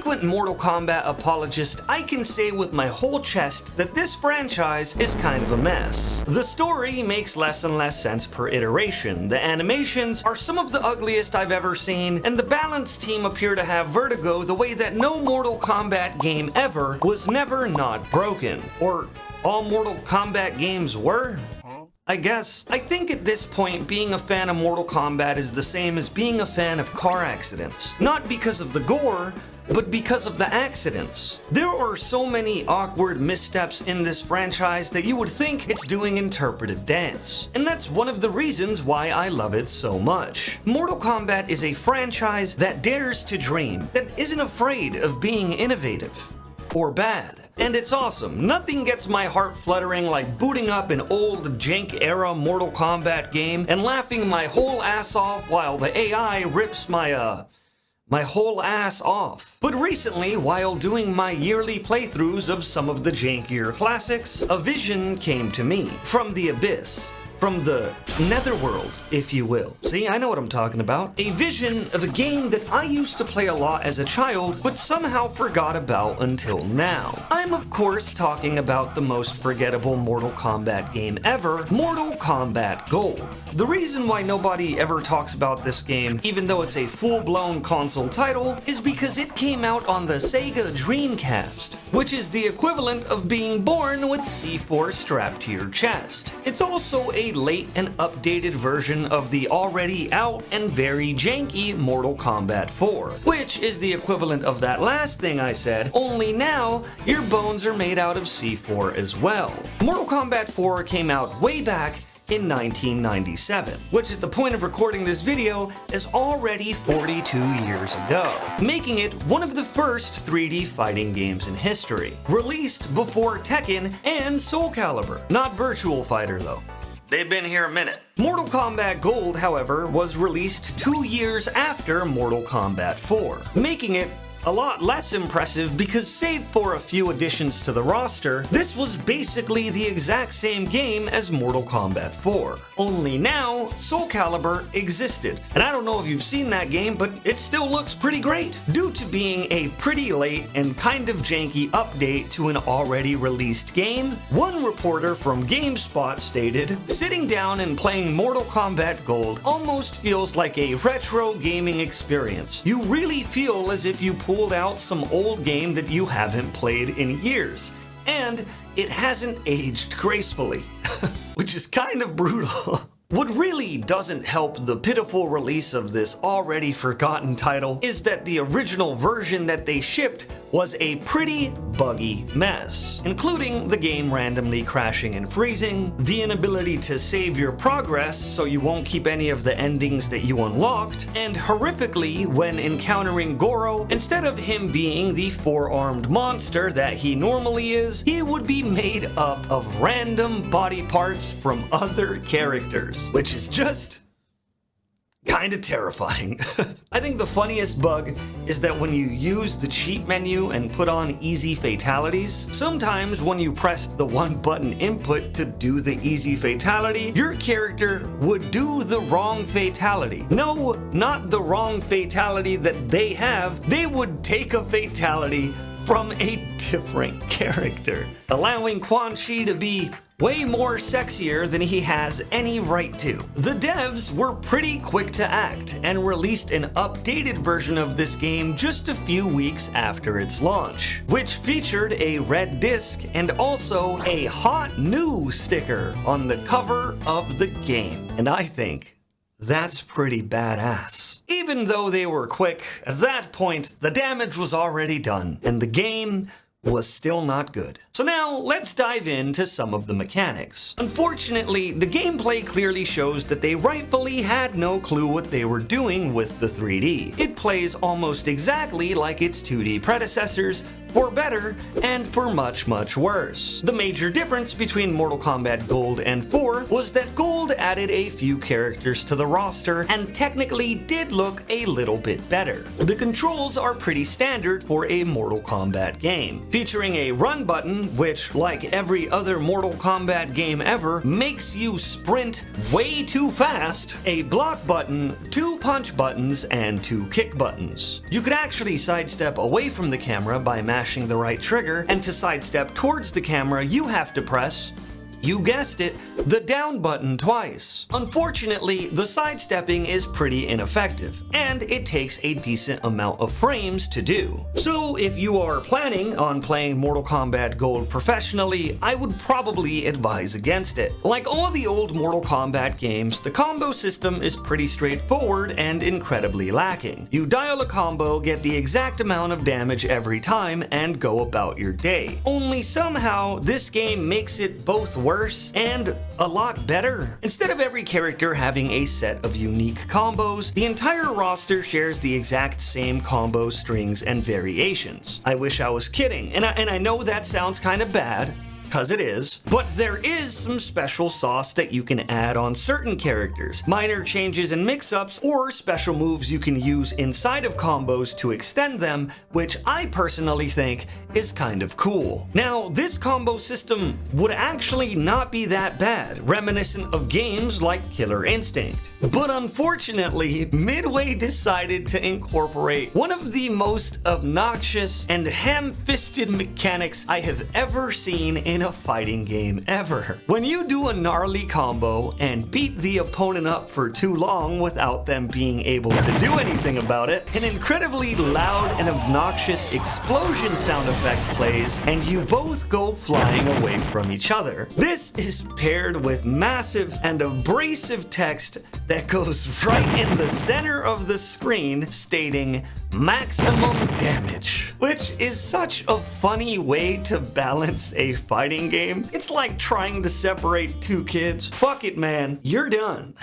frequent Mortal Kombat apologist, I can say with my whole chest that this franchise is kind of a mess. The story makes less and less sense per iteration, the animations are some of the ugliest I've ever seen, and the balance team appear to have vertigo the way that no Mortal Kombat game ever was never not broken. Or all Mortal Kombat games were? I guess. I think at this point, being a fan of Mortal Kombat is the same as being a fan of car accidents. Not because of the gore, but because of the accidents. There are so many awkward missteps in this franchise that you would think it's doing interpretive dance. And that's one of the reasons why I love it so much. Mortal Kombat is a franchise that dares to dream, that isn't afraid of being innovative. Or bad. And it's awesome. Nothing gets my heart fluttering like booting up an old jank-era Mortal Kombat game and laughing my whole ass off while the AI rips my whole ass off. But recently, while doing my yearly playthroughs of some of the jankier classics, a vision came to me from the abyss. From the netherworld, if you will. See, I know what I'm talking about. A vision of a game that I used to play a lot as a child, but somehow forgot about until now. I'm of course talking about the most forgettable Mortal Kombat game ever, Mortal Kombat Gold. The reason why nobody ever talks about this game, even though it's a full-blown console title, is because it came out on the Sega Dreamcast, which is the equivalent of being born with C4 strapped to your chest. It's also a late and updated version of the already out and very janky Mortal Kombat 4, which is the equivalent of that last thing I said, only now your bones are made out of C4 as well. Mortal Kombat 4 came out way back in 1997, which at the point of recording this video is already 42 years ago, making it one of the first 3D fighting games in history. Released before Tekken and Soul Calibur, not Virtual Fighter though. They've been here a minute. Mortal Kombat Gold, however, was released 2 years after Mortal Kombat 4, making it a lot less impressive because save for a few additions to the roster, this was basically the exact same game as Mortal Kombat 4. Only now, Soul Calibur existed. And I don't know if you've seen that game, but it still looks pretty great. Due to being a pretty late and kind of janky update to an already released game, one reporter from GameSpot stated, "Sitting down and playing Mortal Kombat Gold almost feels like a retro gaming experience. You really feel as if you pulled out some old game that you haven't played in years, and it hasn't aged gracefully," which is kind of brutal. What really doesn't help the pitiful release of this already forgotten title is that the original version that they shipped was a pretty buggy mess, including the game randomly crashing and freezing, the inability to save your progress so you won't keep any of the endings that you unlocked, and horrifically, when encountering Goro, instead of him being the four-armed monster that he normally is, he would be made up of random body parts from other characters, which is just kinda terrifying. I think the funniest bug is that when you use the cheat menu and put on easy fatalities, sometimes when you pressed the one button input to do the easy fatality, your character would do the wrong fatality. No, not the wrong fatality that they have, they would take a fatality from a different character, allowing Quan Chi to be way more sexier than he has any right to. The devs were pretty quick to act and released an updated version of this game just a few weeks after its launch, which featured a red disc and also a hot new sticker on the cover of the game. And I think that's pretty badass. Even though they were quick, at that point the damage was already done and the game was still not good. So now let's dive into some of the mechanics. Unfortunately, the gameplay clearly shows that they rightfully had no clue what they were doing with the 3D. It plays almost exactly like its 2D predecessors, for better and for much, much worse. The major difference between Mortal Kombat Gold and 4 was that Gold added a few characters to the roster and technically did look a little bit better. The controls are pretty standard for a Mortal Kombat game. featuring a run button, which, like every other Mortal Kombat game ever, makes you sprint way too fast, a block button, 2 punch buttons, and 2 kick buttons. You could actually sidestep away from the camera by mashing the right trigger, and to sidestep towards the camera, you have to press, you guessed it, the down button twice. Unfortunately, the sidestepping is pretty ineffective, and it takes a decent amount of frames to do. So if you are planning on playing Mortal Kombat Gold professionally, I would probably advise against it. Like all the old Mortal Kombat games, the combo system is pretty straightforward and incredibly lacking. You dial a combo, get the exact amount of damage every time, and go about your day. Only somehow, this game makes it both worse and a lot better. Instead of every character having a set of unique combos, the entire roster shares the exact same combo strings and variations. I wish I was kidding, and I know that sounds kind of bad, because it is, but there is some special sauce that you can add on certain characters, minor changes and mix-ups, or special moves you can use inside of combos to extend them, which I personally think is kind of cool. Now, this combo system would actually not be that bad, reminiscent of games like Killer Instinct. But unfortunately, Midway decided to incorporate one of the most obnoxious and ham-fisted mechanics I have ever seen in a fighting game ever. When you do a gnarly combo and beat the opponent up for too long without them being able to do anything about it, an incredibly loud and obnoxious explosion sound effect plays, and you both go flying away from each other. This is paired with massive and abrasive text that goes right in the center of the screen stating maximum damage, which is such a funny way to balance a fighting game. It's like trying to separate two kids. Fuck it, man, you're done.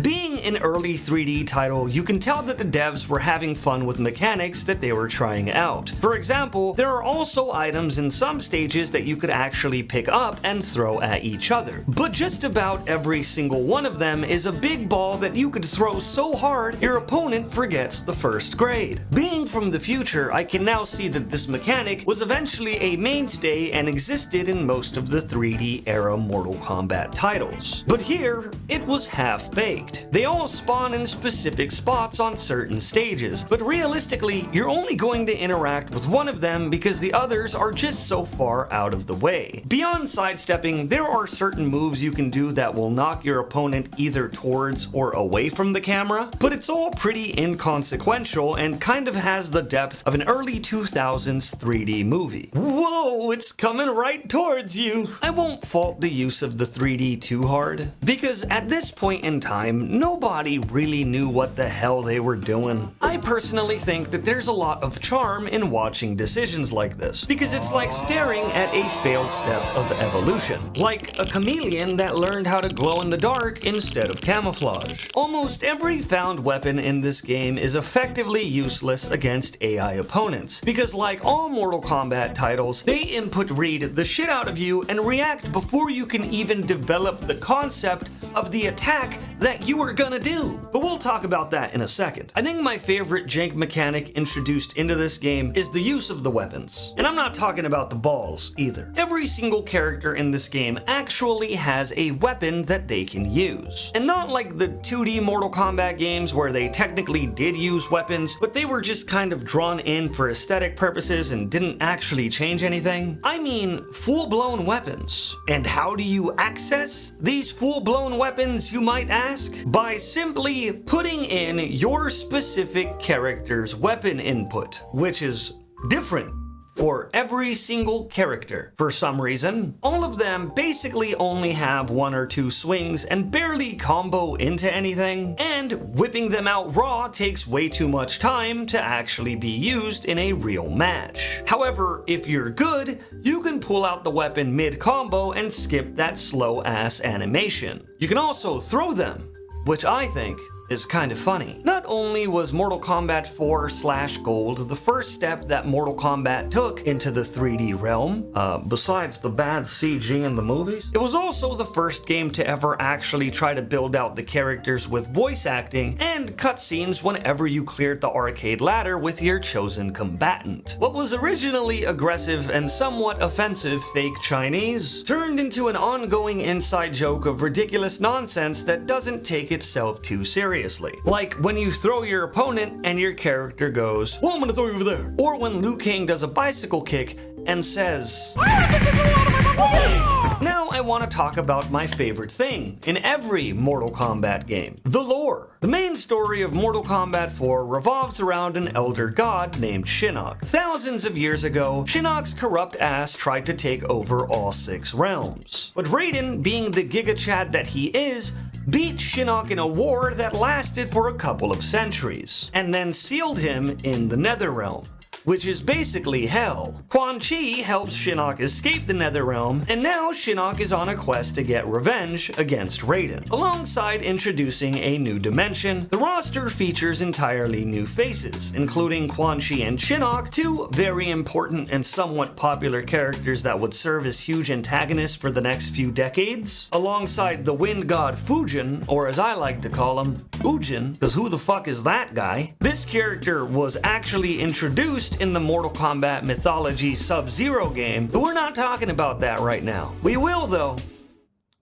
Being an early 3D title, you can tell that the devs were having fun with mechanics that they were trying out. For example, there are also items in some stages that you could actually pick up and throw at each other. But just about every single one of them is a big ball that you could throw so hard your opponent forgets the first grade. Being from the future, I can now see that this mechanic was eventually a mainstay and existed in most of the 3D era Mortal Kombat titles. But here, it was half-baked. They all spawn in specific spots on certain stages, but realistically, you're only going to interact with one of them because the others are just so far out of the way. Beyond sidestepping, there are certain moves you can do that will knock your opponent either towards or away from the camera, but it's all pretty inconsequential and kind of has the depth of an early 2000s 3D movie. Whoa, it's coming right towards you! I won't fault the use of the 3D too hard, because at this point in time, nobody really knew what the hell they were doing. I personally think that there's a lot of charm in watching decisions like this, because it's like staring at a failed step of evolution. Like a chameleon that learned how to glow in the dark instead of camouflage. Almost every found weapon in this game is effectively useless against AI opponents, because like all Mortal Kombat titles, they input read the shit out of you and react before you can even develop the concept of the attack that you were gonna do. But we'll talk about that in a second. I think my favorite jank mechanic introduced into this game is the use of the weapons. And I'm not talking about the balls either. Every single character in this game actually has a weapon that they can use. And not like the 2D Mortal Kombat games where they technically did use weapons, but they were just kind of drawn in for aesthetic purposes and didn't actually change anything. I mean, full-blown weapons. And how do you access these full-blown weapons, you might ask? By simply putting in your specific character's weapon input, which is different for every single character. For some reason, all of them basically only have 1 or 2 swings and barely combo into anything, and whipping them out raw takes way too much time to actually be used in a real match. However, if you're good, you can pull out the weapon mid-combo and skip that slow-ass animation. You can also throw them, which I think is kind of funny. Not only was Mortal Kombat 4/Gold the first step that Mortal Kombat took into the 3D realm, besides the bad CG in the movies, it was also the first game to ever actually try to build out the characters with voice acting and cutscenes whenever you cleared the arcade ladder with your chosen combatant. What was originally aggressive and somewhat offensive fake Chinese turned into an ongoing inside joke of ridiculous nonsense that doesn't take itself too seriously. Like when you throw your opponent and your character goes, "Well, I'm gonna throw you over there." Or when Liu Kang does a bicycle kick and says, Now I want to talk about my favorite thing in every Mortal Kombat game, the lore. The main story of Mortal Kombat 4 revolves around an elder god named Shinnok. Thousands of years ago, Shinnok's corrupt ass tried to take over all 6 realms. But Raiden, being the Giga Chad that he is, beat Shinnok in a war that lasted for a couple of centuries, and then sealed him in the Netherrealm, which is basically hell. Quan Chi helps Shinnok escape the Netherrealm, and now Shinnok is on a quest to get revenge against Raiden. Alongside introducing a new dimension, the roster features entirely new faces, including Quan Chi and Shinnok, 2 very important and somewhat popular characters that would serve as huge antagonists for the next few decades, alongside the wind god Fujin, or as I like to call him, Ujin, because who the fuck is that guy? This character was actually introduced in the Mortal Kombat Mythology Sub-Zero game, but we're not talking about that right now. We will though.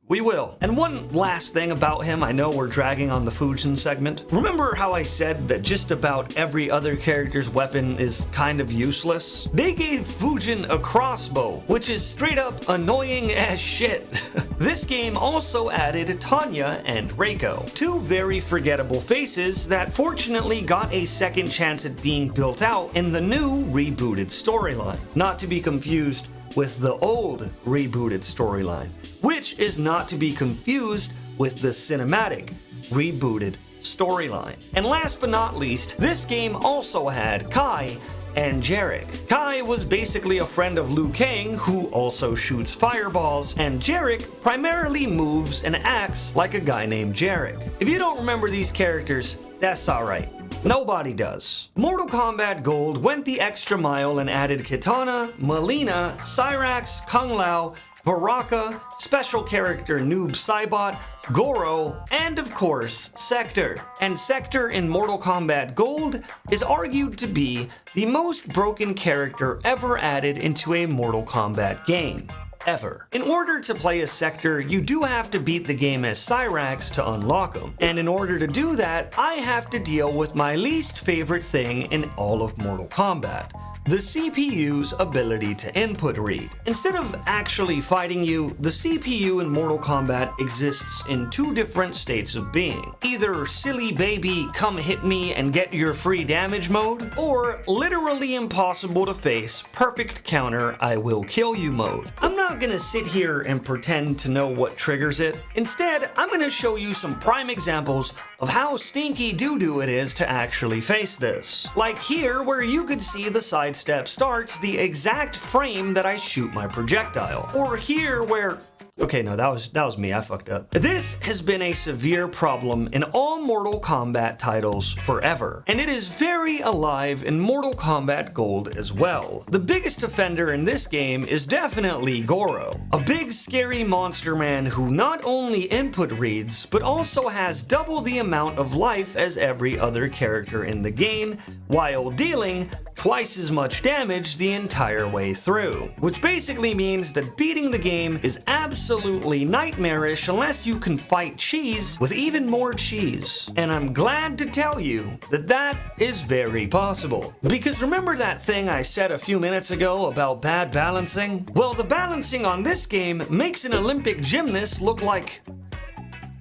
We will. And one last thing about him, I know we're dragging on the Fujin segment. Remember how I said that just about every other character's weapon is kind of useless? They gave Fujin a crossbow, which is straight up annoying as shit. This game also added Tanya and Reiko, 2 very forgettable faces that fortunately got a second chance at being built out in the new rebooted storyline. Not to be confused with the old rebooted storyline, which is not to be confused with the cinematic rebooted storyline. And last but not least, this game also had Kai and Jarek. Kai was basically a friend of Liu Kang who also shoots fireballs, and Jarek primarily moves and acts like a guy named Jarek. If you don't remember these characters, that's alright. Nobody does. Mortal Kombat Gold went the extra mile and added Kitana, Melina, Cyrax, Kung Lao, Baraka, special character Noob Saibot, Goro, and of course, Sector. And Sector in Mortal Kombat Gold is argued to be the most broken character ever added into a Mortal Kombat game. Ever. In order to play as Sector, you do have to beat the game as Cyrax to unlock him. And in order to do that, I have to deal with my least favorite thing in all of Mortal Kombat: the CPU's ability to input read. Instead of actually fighting you, the CPU in Mortal Kombat exists in 2 different states of being. Either silly baby come hit me and get your free damage mode, or literally impossible to face perfect counter I will kill you mode. I'm not gonna sit here and pretend to know what triggers it. Instead, I'm gonna show you some prime examples of how stinky doo-doo it is to actually face this. Like here, where you could see the sidestep starts the exact frame that I shoot my projectile. Or here where... Okay, no, that was me, I fucked up. This has been a severe problem in all Mortal Kombat titles forever, and it is very alive in Mortal Kombat Gold as well. The biggest offender in this game is definitely Goro, a big scary monster man who not only input reads, but also has double the amount of life as every other character in the game, while dealing twice as much damage the entire way through. Which basically means that beating the game is absolutely nightmarish unless you can fight cheese with even more cheese. And I'm glad to tell you that that is very possible. Because remember that thing I said a few minutes ago about bad balancing? Well, the balancing on this game makes an Olympic gymnast look like,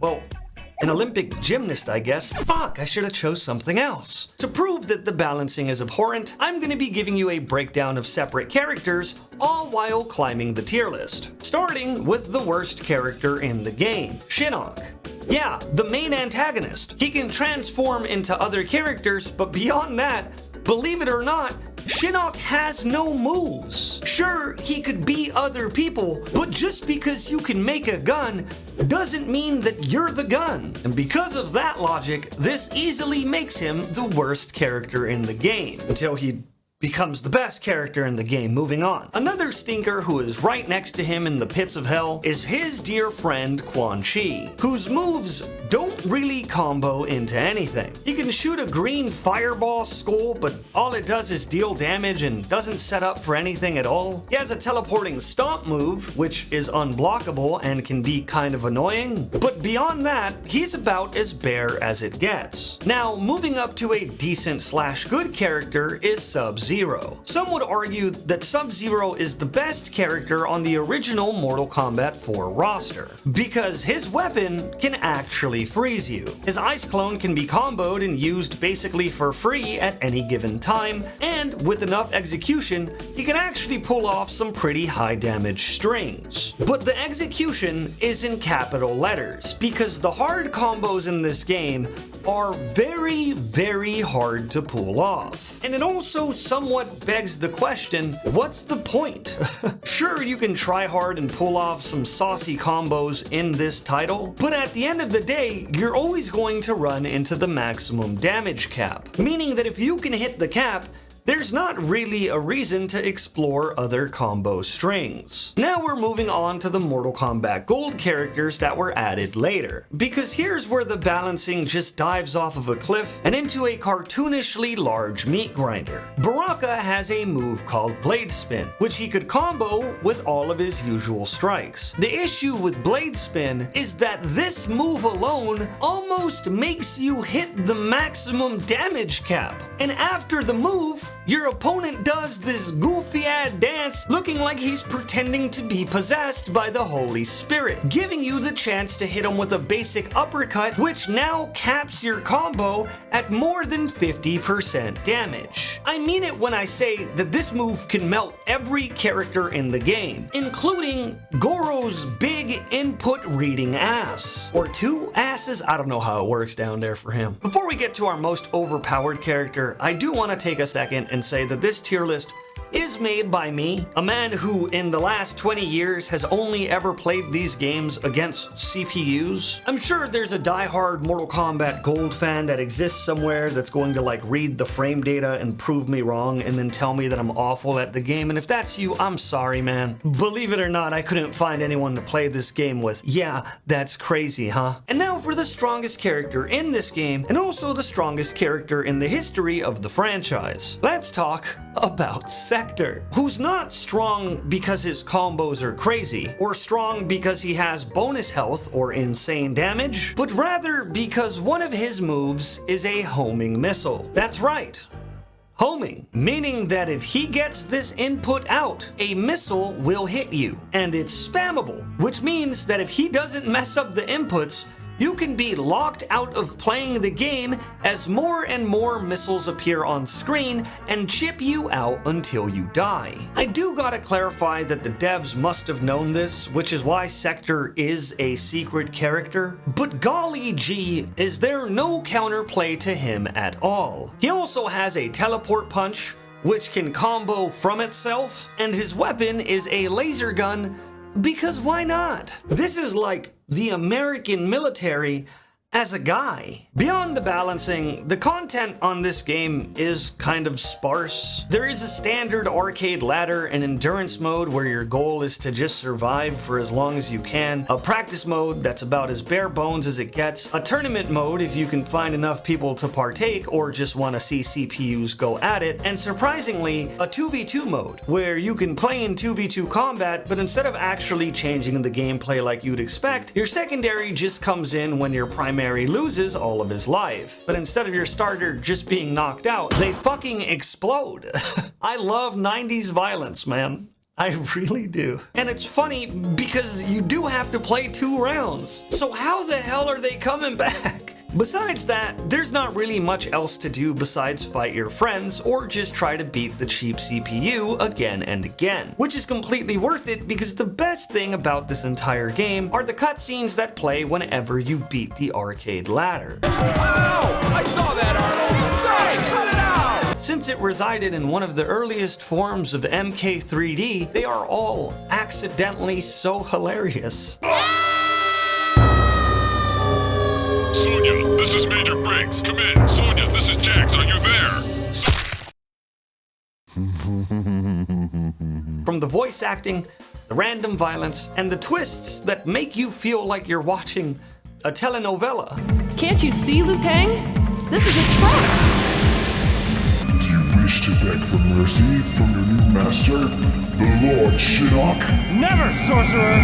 well, an Olympic gymnast, I guess. Fuck, I should have chose something else. To prove that the balancing is abhorrent, I'm gonna be giving you a breakdown of separate characters, all while climbing the tier list. Starting with the worst character in the game, Shinnok. Yeah, the main antagonist. He can transform into other characters, but beyond that, believe it or not, Shinnok has no moves. Sure, he could be other people, but just because you can make a gun doesn't mean that you're the gun. And because of that logic, this easily makes him the worst character in the game, until he becomes the best character in the game. Moving on. Another stinker who is right next to him in the pits of hell is his dear friend Quan Chi, whose moves don't really combo into anything. He can shoot a green fireball skull, but all it does is deal damage and doesn't set up for anything at all. He has a teleporting stomp move, which is unblockable and can be kind of annoying, but beyond that, he's about as bare as it gets. Now, moving up to a decent slash good character is Sub-Zero. Some would argue that Sub-Zero is the best character on the original Mortal Kombat 4 roster, because his weapon can actually freeze you. His ice clone can be comboed and used basically for free at any given time, and with enough execution, he can actually pull off some pretty high damage strings. But the execution is in capital letters, because the hard combos in this game are very, very hard to pull off. And it also somewhat begs the question, what's the point? Sure, you can try hard and pull off some saucy combos in this title, but at the end of the day, you're always going to run into the maximum damage cap, meaning that if you can hit the cap, there's not really a reason to explore other combo strings. Now we're moving on to the Mortal Kombat Gold characters that were added later, because here's where the balancing just dives off of a cliff and into a cartoonishly large meat grinder. Baraka has a move called Blade Spin, which he could combo with all of his usual strikes. The issue with Blade Spin is that this move alone almost makes you hit the maximum damage cap, and after the move, your opponent does this goofy-ass dance looking like he's pretending to be possessed by the Holy Spirit, giving you the chance to hit him with a basic uppercut, which now caps your combo at more than 50% damage. I mean it when I say that this move can melt every character in the game, including Goro's big input reading ass. Or two asses? I don't know how it works down there for him. Before we get to our most overpowered character, I do want to take a second and say that this tier list is made by me, a man who in the last 20 years has only ever played these games against CPUs. I'm sure there's a die-hard Mortal Kombat Gold fan that exists somewhere that's going to like read the frame data and prove me wrong and then tell me that I'm awful at the game, and if that's you, I'm sorry, man. Believe it or not, I couldn't find anyone to play this game with. Yeah, that's crazy, huh? And now for the strongest character in this game, and also the strongest character in the history of the franchise. Let's talk about Sector, who's not strong because his combos are crazy, or strong because he has bonus health or insane damage, but rather because one of his moves is a homing missile. That's right. Homing, meaning that if he gets this input out, a missile will hit you, and it's spammable, which means that if he doesn't mess up the inputs, you can be locked out of playing the game as more and more missiles appear on screen and chip you out until you die. I do gotta clarify that the devs must have known this, which is why Sector is a secret character, but golly gee, is there no counterplay to him at all. He also has a teleport punch, which can combo from itself, and his weapon is a laser gun, because why not? This is like the American military as a guy. Beyond the balancing, the content on this game is kind of sparse. There is a standard arcade ladder and endurance mode where your goal is to just survive for as long as you can, a practice mode that's about as bare bones as it gets, a tournament mode if you can find enough people to partake or just want to see CPUs go at it, and surprisingly, a 2v2 mode where you can play in 2v2 combat, but instead of actually changing the gameplay like you'd expect, your secondary just comes in when your primary loses all of his life. But instead of your starter just being knocked out, they fucking explode. I love 90s violence, man. I really do. And it's funny because you do have to play 2 rounds. So how the hell are they coming back? Besides that, there's not really much else to do besides fight your friends or just try to beat the cheap CPU again and again, which is completely worth it because the best thing about this entire game are the cutscenes that play whenever you beat the arcade ladder. Ow! I saw that, Arnold! Hey, cut it out! Since it resided in one of the earliest forms of MK3D, they are all accidentally so hilarious. Sonia, this is Major Briggs. Come in. Sonia, this is Jax. Are you there? From the voice acting, the random violence, and the twists that make you feel like you're watching a telenovela. Can't you see, Liu Kang? This is a trap! Do you wish to beg for mercy from your new master, the Lord Shinnok? Never, sorcerer!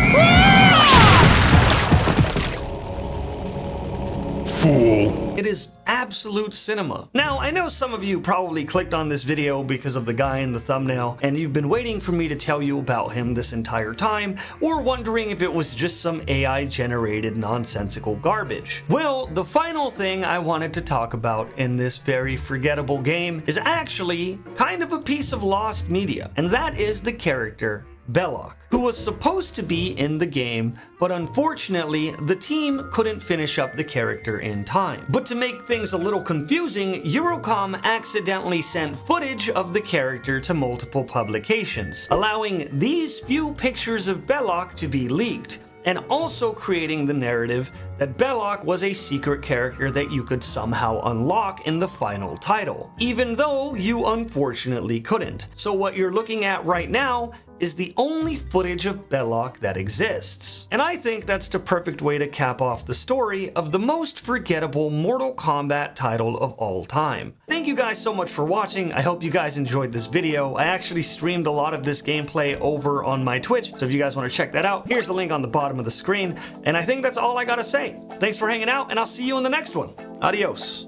Fool! It is absolute cinema. Now, I know some of you probably clicked on this video because of the guy in the thumbnail, and you've been waiting for me to tell you about him this entire time, or wondering if it was just some AI-generated nonsensical garbage. Well, the final thing I wanted to talk about in this very forgettable game is actually kind of a piece of lost media, and that is the character Belloc, who was supposed to be in the game, but unfortunately the team couldn't finish up the character in time. But to make things a little confusing, Eurocom accidentally sent footage of the character to multiple publications, allowing these few pictures of Belloc to be leaked, and also creating the narrative that Belloc was a secret character that you could somehow unlock in the final title, even though you unfortunately couldn't. So what you're looking at right now is the only footage of Belloc that exists. And I think that's the perfect way to cap off the story of the most forgettable Mortal Kombat title of all time. Thank you guys so much for watching. I hope you guys enjoyed this video. I actually streamed a lot of this gameplay over on my Twitch, so if you guys want to check that out, here's the link on the bottom of the screen. And I think that's all I gotta say. Thanks for hanging out, and I'll see you in the next one. Adios.